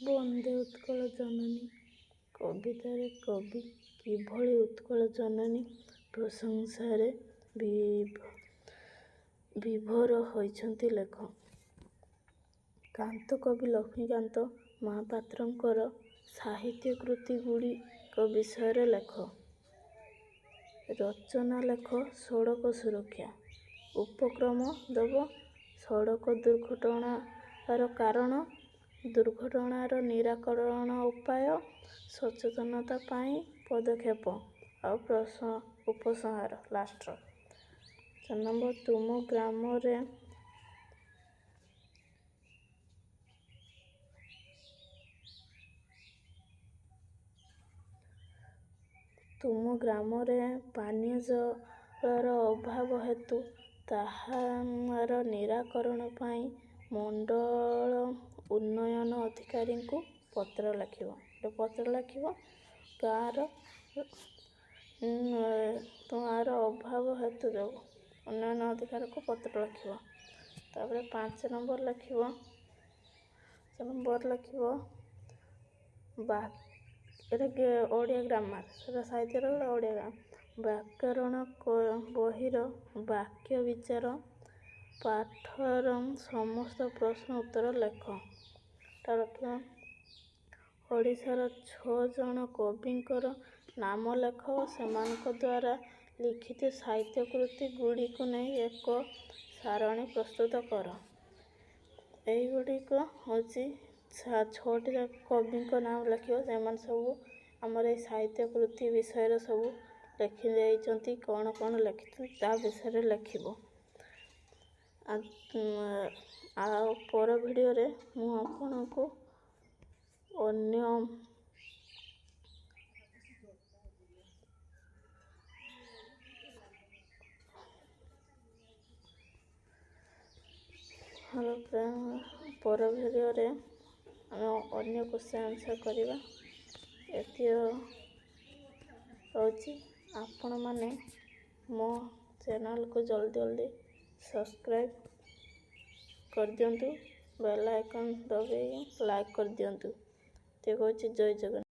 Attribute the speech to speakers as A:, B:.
A: ବନ୍ଦେ ଉତ୍କଳ ଜନନୀ କବିତାରେ କବି କିଭଳି ଉତ୍କଳ ଜନନୀ ପ୍ରଶଂସାରେ ବିଭୋର ହୋଇଛନ୍ତି ଲେଖ। କାନ୍ତ କବି ଲକ୍ଷ୍ମୀକାନ୍ତ ମହାପାତ୍ରଙ୍କର ସାହିତ୍ୟ କୃତି ଗୁଡ଼ିକ ବିଷୟରେ ଲେଖ। ରଚନା ଲେଖ ସଡ଼କ ସୁରକ୍ଷା ଉପକ୍ରମ ଦେବ ସଡ଼କ ଦୁର୍ଘଟଣାର କାରଣ, ଦୁର୍ଘଟଣାର ନିରାକରଣ ଉପାୟ, ସଚେତନତା ପାଇଁ ପଦକ୍ଷେପ ଆଉ ଉପସଂହାର ଲାଷ୍ଟର। 4 ନମ୍ବର ତୁମ ଗ୍ରାମରେ ପାନୀୟ ଜଳର ଅଭାବ ହେତୁ ତାହାର ନିରାକରଣ ପାଇଁ ମଣ୍ଡଳ ଉନ୍ନୟନ ଅଧିକାରୀଙ୍କୁ ପତ୍ର ଲେଖିବ। ଗାଁର ଅଭାବ ହେତୁ ଯୋଗୁଁ ଉନ୍ନୟନ ଅଧିକାରୀଙ୍କୁ ପତ୍ର ଲେଖିବ। ତାପରେ 5 ନମ୍ବର ଲେଖିବ ଏଟା ଓଡ଼ିଆ ଗ୍ରାମାର, ସେଟା ସାହିତ୍ୟର ଓଡ଼ିଆ ଗ୍ରାମାର। ବ୍ୟାକରଣ ବହିର ବାକ୍ୟ ବିଚାର ପାଠର ସମସ୍ତ ପ୍ରଶ୍ନ ଉତ୍ତର ଲେଖ। ଓଡ଼ିଶାର 6 ଜଣ କବିଙ୍କର ନାମ ଲେଖ ଓ ସେମାନଙ୍କ ଦ୍ୱାରା ଲିଖିତ ସାହିତ୍ୟ କୃତି ଗୁଡ଼ିକୁ ନେଇ ଏକ ସାରଣୀ ପ୍ରସ୍ତୁତ କର। ଏଇଗୁଡ଼ିକ ହେଉଛି 6ଟି କବିଙ୍କ ନାମ ଲେଖିବ। ସେମାନେ ସବୁ ଆମର ଏଇ ସାହିତ୍ୟ କୃତି ବିଷୟରେ ସବୁ ଲେଖି ଦେଇଛନ୍ତି। କ'ଣ କ'ଣ ଲେଖିଛନ୍ତି ତା ବିଷୟରେ ଲେଖିବ। ଆଉ ପର ଭିଡ଼ିଓରେ ମୁଁ ଆପଣଙ୍କୁ ଅନ୍ୟ ଆମେ ଅନ୍ୟ କ୍ୱେଶ୍ଚନ୍ ଆନ୍ସର୍ କରିବା। ଏତିକି ରହୁଛି। ଆପଣମାନେ ମୋ ଚ୍ୟାନେଲକୁ ଜଲ୍ଦି ସବସ୍କ୍ରାଇବ୍ କରିଦିଅନ୍ତୁ, ବେଲ୍ ଆଇକନ୍ ଦବାଇ ଲାଇକ୍ କରିଦିଅନ୍ତୁ। ଏତିକି କହୁଛି। ଜୟ ଜଗନ୍ନାଥ।